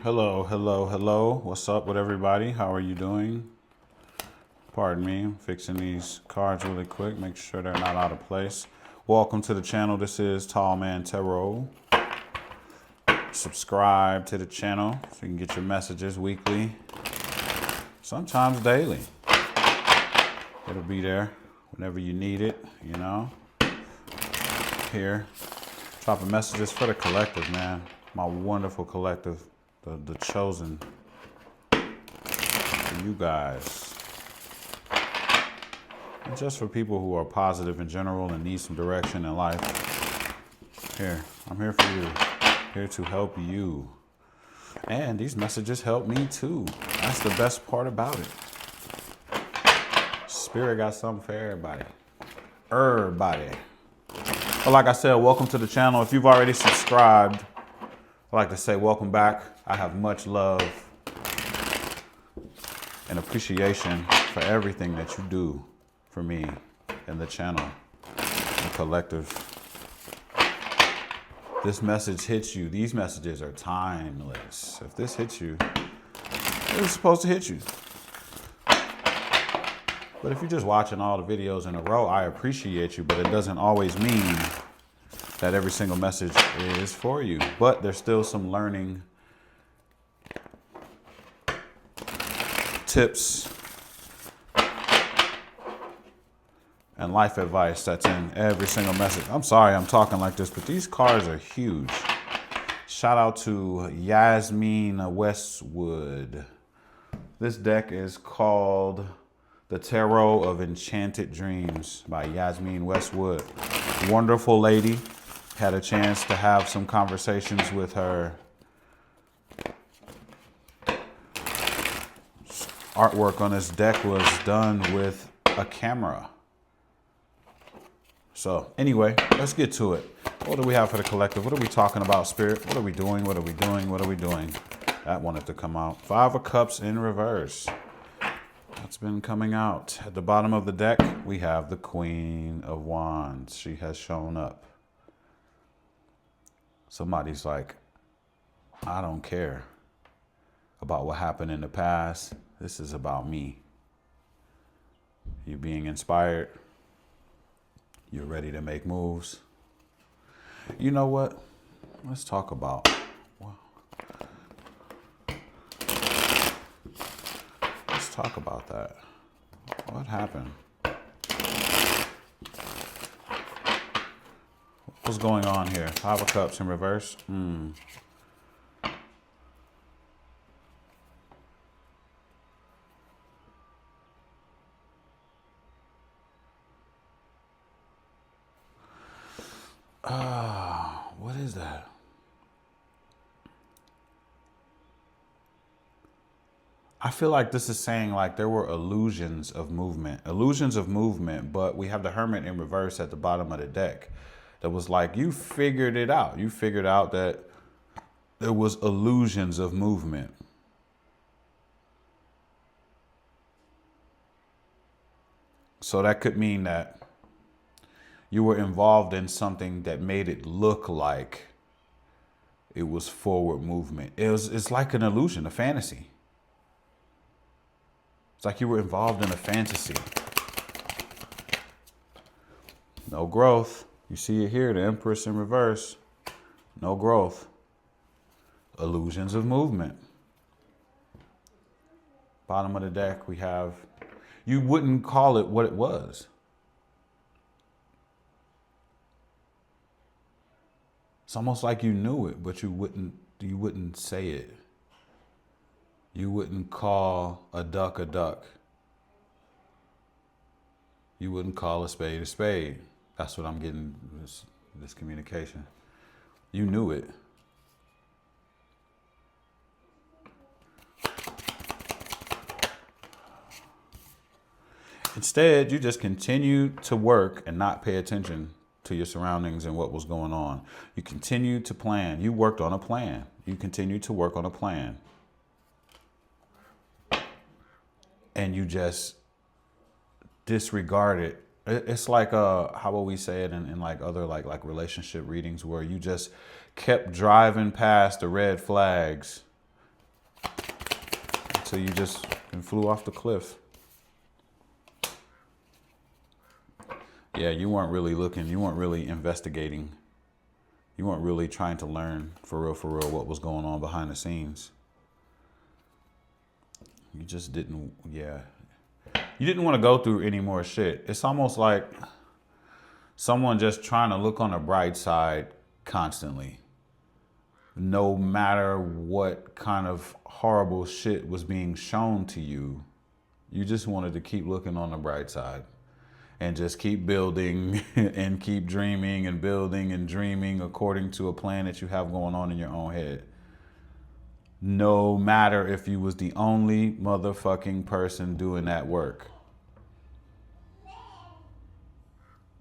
Hello, hello, hello. What's up with everybody? How are you doing? Pardon me, I'm fixing these cards really quick, make sure they're not out of place. Welcome to the channel. This is Tall Man Tarot. Subscribe to the channel so you can get your messages weekly, sometimes daily. It'll be there whenever you need it, you know. Here, dropping messages for the collective, man. My wonderful collective, the chosen, for you guys. And just for people who are positive in general and need some direction in life. Here, I'm here for you. Here to help you. And these messages help me too. That's the best part about it. Spirit got something for everybody. Everybody. But like I said, welcome to the channel. If you've already subscribed, I'd like to say welcome back. I have much love and appreciation for everything that you do for me and the channel, the collective. This message hits you. These messages are timeless. If this hits you, it was supposed to hit you. But if you're just watching all the videos in a row, I appreciate you, but it doesn't always mean that every single message is for you. But there's still some learning tips and life advice that's in every single message. I'm sorry I'm talking like this, but these cards are huge. Shout out to Yasmin Westwood. This deck is called The Tarot of Enchanted Dreams by Yasmin Westwood. Wonderful lady. Had a chance to have some conversations with her. Artwork on this deck was done with a camera. So anyway, let's get to it. What do we have for the collective? What are we talking about, Spirit? What are we doing? What are we doing? What are we doing? That wanted to come out. Five of Cups in reverse. That's been coming out. At the bottom of the deck, we have the Queen of Wands. She has shown up. Somebody's like, I don't care about what happened in the past. This is about me. You being inspired. You're ready to make moves. You know what? Let's talk about. Let's talk about that. What happened? What's going on here? Five of Cups in reverse. What is that? I feel like this is saying like there were illusions of movement, but we have the Hermit in reverse at the bottom of the deck. That was like, you figured it out. You figured out that there was illusions of movement. So that could mean that you were involved in something that made it look like it was forward movement. It's like an illusion, a fantasy. It's like you were involved in a fantasy. No growth. You see it here, the Empress in reverse. No growth. Illusions of movement. Bottom of the deck, we have, you wouldn't call it what it was. It's almost like you knew it, but you wouldn't say it. You wouldn't call a duck a duck. You wouldn't call a spade a spade. That's what I'm getting, this communication. You knew it. Instead, you just continued to work and not pay attention to your surroundings and what was going on. You continued to plan. You worked on a plan. You continued to work on a plan. And you just disregarded. It's like how will we say it in like other like relationship readings, where you just kept driving past the red flags till you just flew off the cliff. Yeah, you weren't really looking. You weren't really investigating. You weren't really trying to learn for real, what was going on behind the scenes. You just didn't, yeah. You didn't want to go through any more shit. It's almost like someone just trying to look on the bright side constantly. No matter what kind of horrible shit was being shown to you, you just wanted to keep looking on the bright side. And just keep building and keep dreaming and building and dreaming according to a plan that you have going on in your own head. No matter if you was the only motherfucking person doing that work.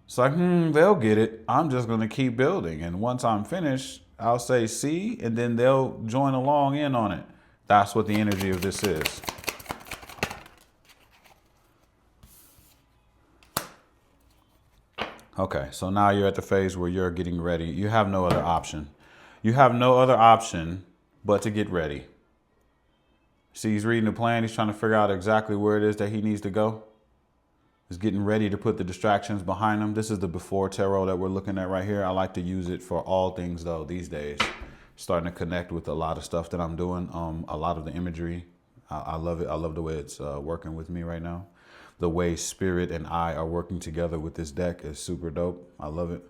It's like, they'll get it. I'm just going to keep building. And once I'm finished, I'll say, see, and then they'll join along in on it. That's what the energy of this is. Okay, so now you're at the phase where you're getting ready. You have no other option. You have no other option but to get ready. See, he's reading the plan. He's trying to figure out exactly where it is that he needs to go. He's getting ready to put the distractions behind him. This is the before tarot that we're looking at right here. I like to use it for all things, though, these days. Starting to connect with a lot of stuff that I'm doing. A lot of the imagery. I love it. I love the way it's working with me right now. The way Spirit and I are working together with this deck is super dope. I love it.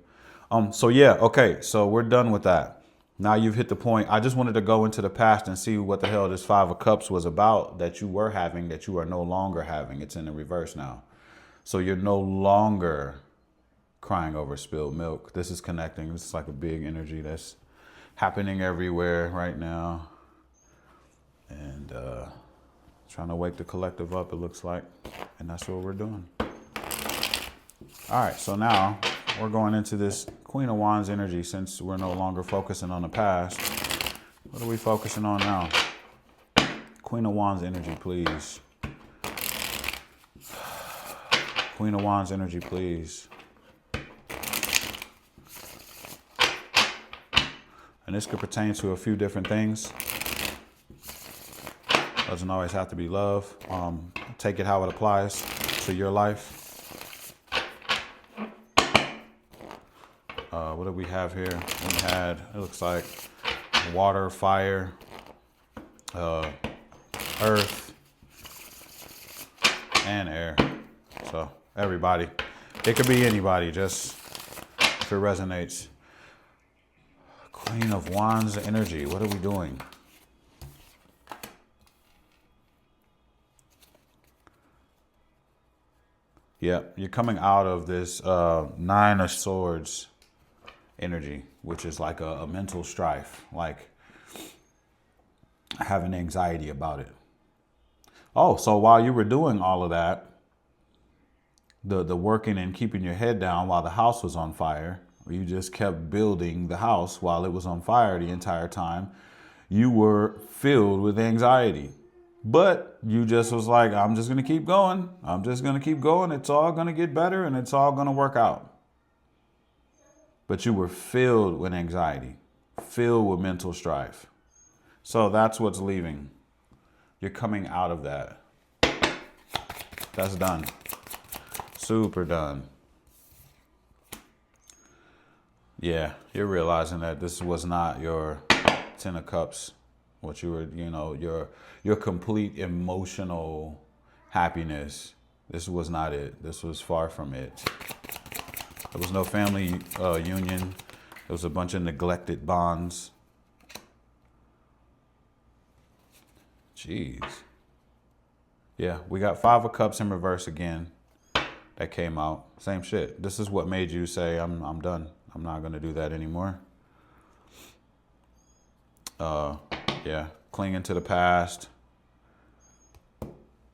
So yeah, okay, so we're done with that. Now you've hit the point. I just wanted to go into the past and see what the hell this Five of Cups was about that you were having, that you are no longer having. It's in the reverse now. So you're no longer crying over spilled milk. This is connecting. This is like a big energy that's happening everywhere right now. And trying to wake the collective up, it looks like. And that's what we're doing. All right, so now we're going into this Queen of Wands energy since we're no longer focusing on the past. What are we focusing on now? Queen of Wands energy, please. Queen of Wands energy, please. And this could pertain to a few different things. Doesn't always have to be love. Take it how it applies to your life. What do we have here? We had, it looks like water, fire, earth, and air. So everybody. It could be anybody, just if it resonates. Queen of Wands energy. What are we doing? Yeah, you're coming out of this Nine of Swords energy, which is like a mental strife, like having anxiety about it. Oh, so while you were doing all of that, the working and keeping your head down while the house was on fire, or you just kept building the house while it was on fire the entire time, you were filled with anxiety. But you just was like, I'm just going to keep going. I'm just going to keep going. It's all going to get better and it's all going to work out. But you were filled with anxiety, filled with mental strife. So that's what's leaving. You're coming out of that. That's done. Super done. Yeah, you're realizing that this was not your Ten of Cups. What you were, your complete emotional happiness. This was not it. This was far from it. There was no family union. There was a bunch of neglected bonds. Jeez. Yeah, we got Five of Cups in reverse again. That came out. Same shit. This is what made you say, I'm done. I'm not going to do that anymore. Yeah, clinging to the past.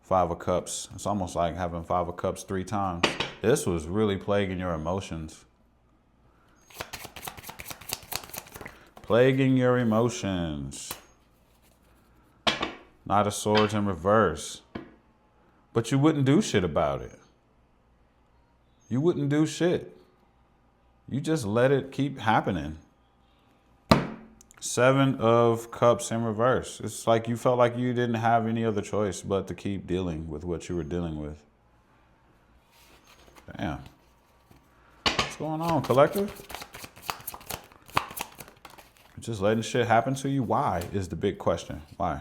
Five of Cups. It's almost like having Five of Cups 3 times. This was really plaguing your emotions. Plaguing your emotions. Knight of Swords in reverse. But you wouldn't do shit about it. You wouldn't do shit. You just let it keep happening. Seven of Cups in reverse. It's like you felt like you didn't have any other choice but to keep dealing with what you were dealing with. Damn. What's going on, collective? Just letting shit happen to you? Why is the big question. Why?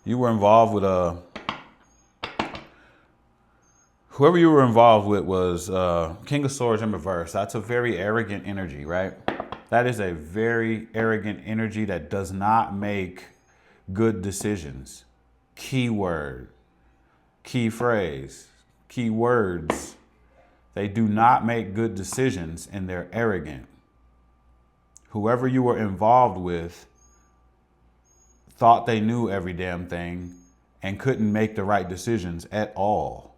You were involved with whoever you were involved with was King of Swords in reverse. That's a very arrogant energy, right? That is a very arrogant energy that does not make good decisions. Keyword, key phrase, key words. They do not make good decisions and they're arrogant. Whoever you were involved with thought they knew every damn thing and couldn't make the right decisions at all.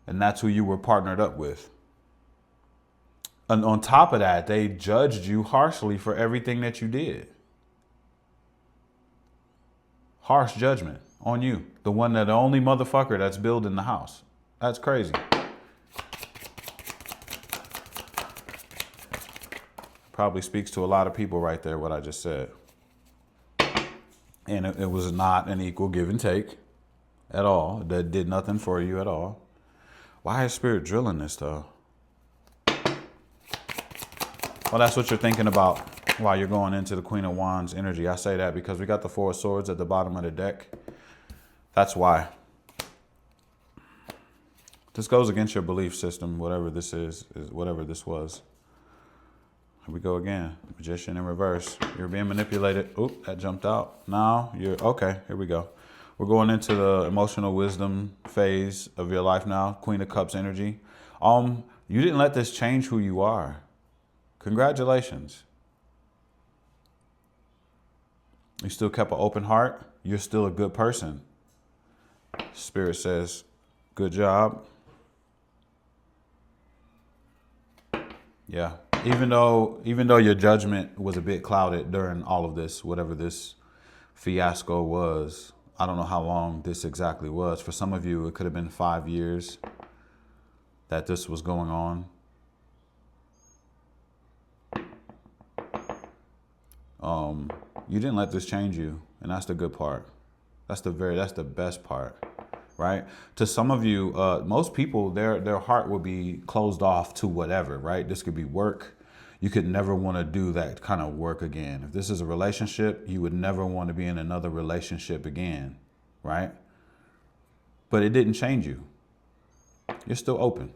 And that's who you were partnered up with. And on top of that, they judged you harshly for everything that you did. Harsh judgment on you. The only motherfucker that's building the house. That's crazy. Probably speaks to a lot of people right there, what I just said. And it was not an equal give and take at all. That did nothing for you at all. Why is Spirit drilling this, though? Well, that's what you're thinking about while you're going into the Queen of Wands energy. I say that because we got the Four of Swords at the bottom of the deck. That's why. This goes against your belief system, whatever this is whatever this was. Here we go again. Magician in reverse. You're being manipulated. Oop, that jumped out. Now you're okay. Here we go. We're going into the emotional wisdom phase of your life now. Queen of Cups energy. You didn't let this change who you are. Congratulations. You still kept an open heart. You're still a good person. Spirit says, good job. Yeah. Even though your judgment was a bit clouded during all of this, whatever this fiasco was, I don't know how long this exactly was. For some of you, it could have been 5 years that this was going on. You didn't let this change you, and that's the good part. That's the best part, right? To some of you, most people, their heart will be closed off to whatever, right? This could be work. You could never want to do that kind of work again. If this is a relationship, you would never want to be in another relationship again, right? But it didn't change you. You're still open.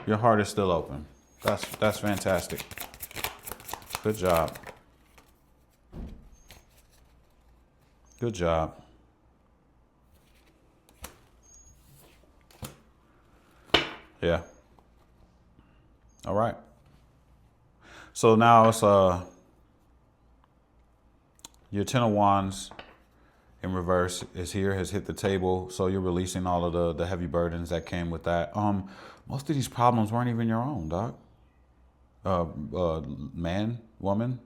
Your heart is still open. That's fantastic. Good job. Good job. Yeah. All right. So now it's your Ten of Wands in reverse is here, has hit the table. So you're releasing all of the heavy burdens that came with that. Most of these problems weren't even your own, dog. Man, woman,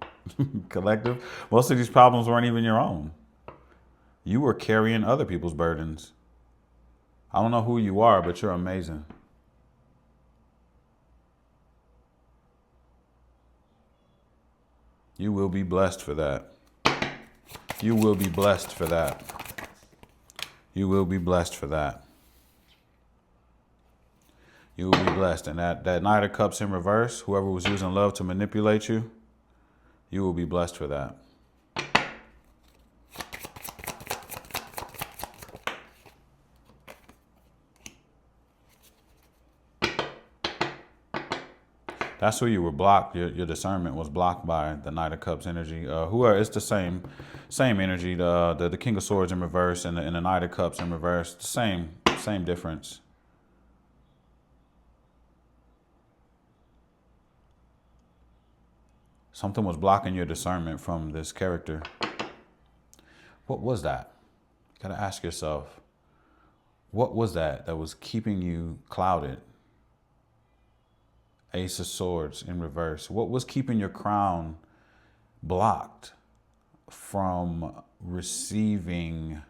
collective. Most of these problems weren't even your own. You were carrying other people's burdens. I don't know who you are, but you're amazing. You will be blessed for that. You will be blessed for that. You will be blessed for that. You will be blessed. And that Knight of Cups in reverse, whoever was using love to manipulate you, you will be blessed for that. That's who you were blocked. Your discernment was blocked by the Knight of Cups energy. It's the same energy. The King of Swords in reverse and the Knight of Cups in reverse. The same difference. Something was blocking your discernment from this character. What was that? You gotta ask yourself, what was that was keeping you clouded? Ace of Swords in reverse. What was keeping your crown blocked from receiving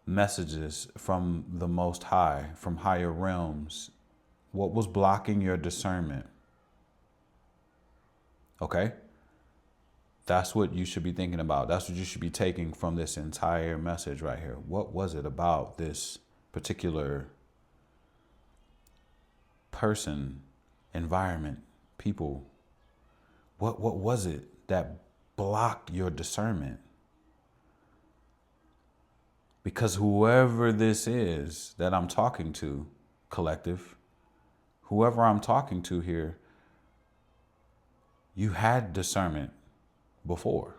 messages from the Most High, from higher realms, What was blocking your discernment? Okay? That's what you should be thinking about. That's what you should be taking from this entire message right here. What was it about this particular person, environment, people? What was it that blocked your discernment? Because whoever this is that I'm talking to, collective, whoever I'm talking to here, you had discernment before.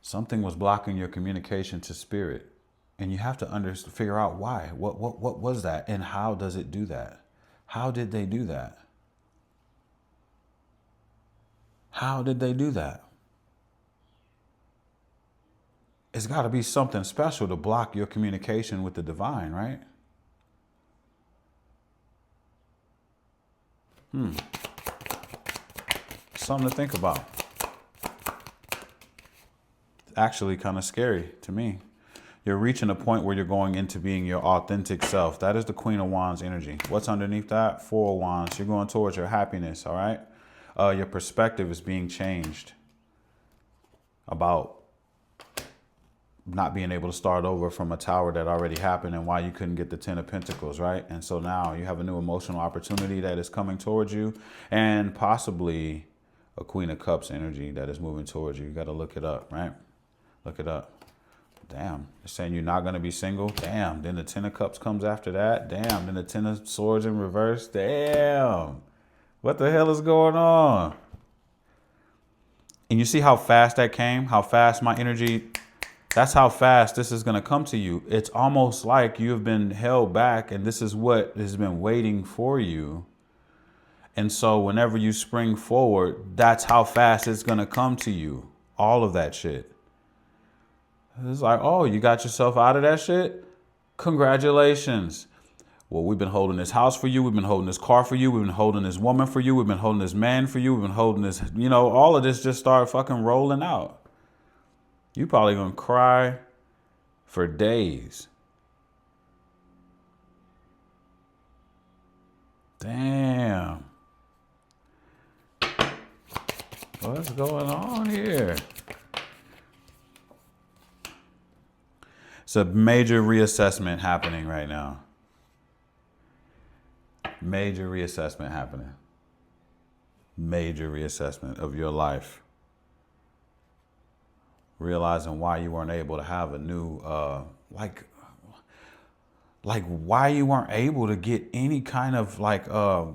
Something was blocking your communication to spirit, and you have to figure out why. What was that, and how does it do that? How did they do that? How did they do that? It's got to be something special to block your communication with the divine, right? Something to think about. It's actually kind of scary to me. You're reaching a point where you're going into being your authentic self. That is the Queen of Wands energy. What's underneath that? Four of Wands. You're going towards your happiness, all right? Your perspective is being changed about not being able to start over from a tower that already happened and why you couldn't get the 10 of Pentacles, right? And so now you have a new emotional opportunity that is coming towards you, and possibly a Queen of Cups energy that is moving towards you. You got to look it up, right? Look it up. Damn, it's saying you're not going to be single. Damn, then the 10 of Cups comes after that. Damn, then the 10 of Swords in reverse. Damn, what the hell is going on? And you see how fast that came? How fast my energy... That's how fast this is going to come to you. It's almost like you've been held back, and this is what has been waiting for you. And so whenever you spring forward, that's how fast it's going to come to you. All of that shit. It's like, oh, you got yourself out of that shit? Congratulations. Well, we've been holding this house for you. We've been holding this car for you. We've been holding this woman for you. We've been holding this man for you. We've been holding this, all of this just started fucking rolling out. You probably gonna cry for days. Damn. What's going on here? It's a major reassessment happening right now. Major reassessment happening. Major reassessment of your life. Realizing why you weren't able to have a new, like why you weren't able to get any kind of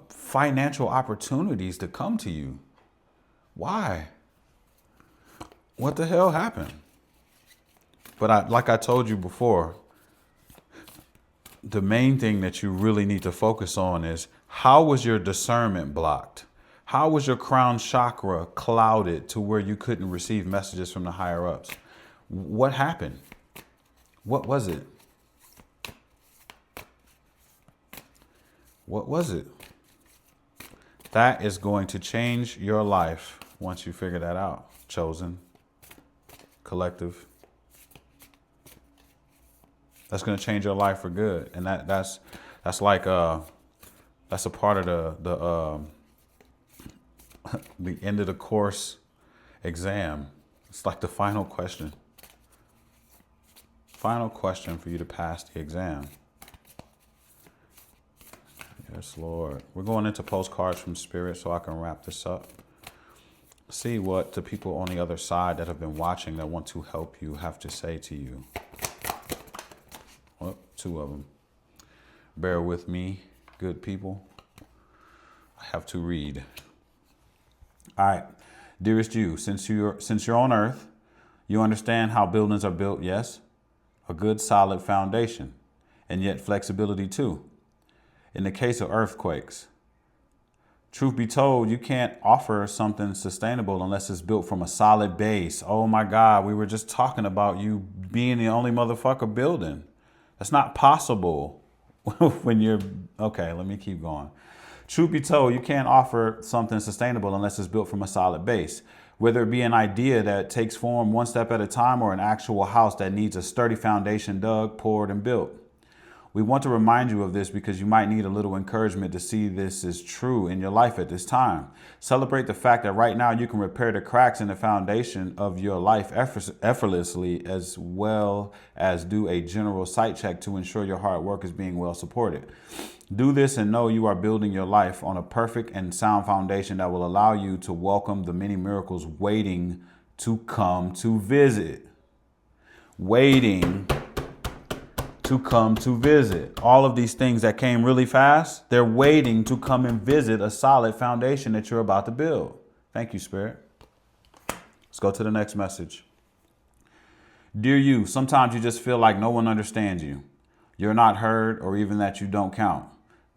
financial opportunities to come to you. Why? What the hell happened? But like I told you before, the main thing that you really need to focus on is, how was your discernment blocked? How was your crown chakra clouded to where you couldn't receive messages from the higher ups? What happened? What was it? What was it? That is going to change your life once you figure that out. Chosen, collective. That's going to change your life for good. And that's like that's a part of the end of the course exam. It's like the final question. Final question for you to pass the exam. Yes, Lord. We're going into postcards from Spirit so I can wrap this up. See what the people on the other side that have been watching that want to help you have to say to you. Well, two of them. Bear with me, good people. I have to read. All right. Dearest you, since you're on Earth, you understand how buildings are built, yes? A good solid foundation, and yet flexibility too. In the case of earthquakes, truth be told, you can't offer something sustainable unless it's built from a solid base. Oh my God, we were just talking about you being the only motherfucker building. That's not possible when you're, okay, let me keep going. Truth be told, you can't offer something sustainable unless it's built from a solid base. Whether it be an idea that takes form one step at a time or an actual house that needs a sturdy foundation dug, poured, and built. We want to remind you of this because you might need a little encouragement to see this is true in your life at this time. Celebrate the fact that right now you can repair the cracks in the foundation of your life effortlessly, as well as do a general site check to ensure your hard work is being well supported. Do this and know you are building your life on a perfect and sound foundation that will allow you to welcome the many miracles waiting to come to visit. Waiting to come to visit. All of these things that came really fast, they're waiting to come and visit a solid foundation that you're about to build. Thank you, Spirit. Let's go to the next message. Dear you, sometimes you just feel like no one understands you. You're not heard, or even that you don't count.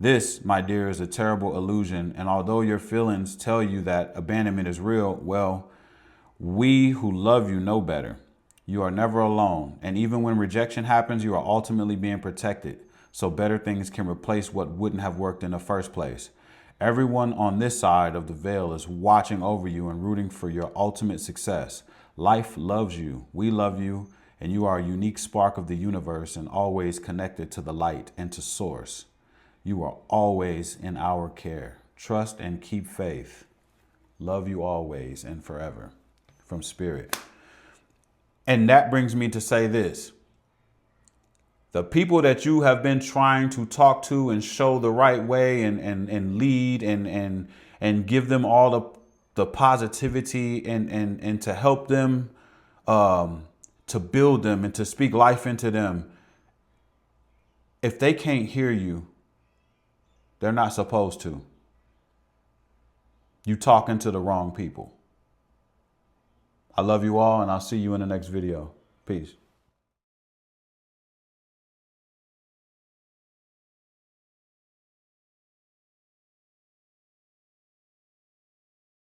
This, my dear, is a terrible illusion. And although your feelings tell you that abandonment is real, well, we who love you know better. You are never alone. And even when rejection happens, you are ultimately being protected. So better things can replace what wouldn't have worked in the first place. Everyone on this side of the veil is watching over you and rooting for your ultimate success. Life loves you. We love you. And you are a unique spark of the universe and always connected to the light and to source. You are always in our care. Trust and keep faith. Love you always and forever. From Spirit. And that brings me to say this. The people that you have been trying to talk to and show the right way and lead and give them all the positivity and to help them, to build them and to speak life into them. If they can't hear you, they're not supposed to. You talking to the wrong people. I love you all, and I'll see you in the next video. Peace.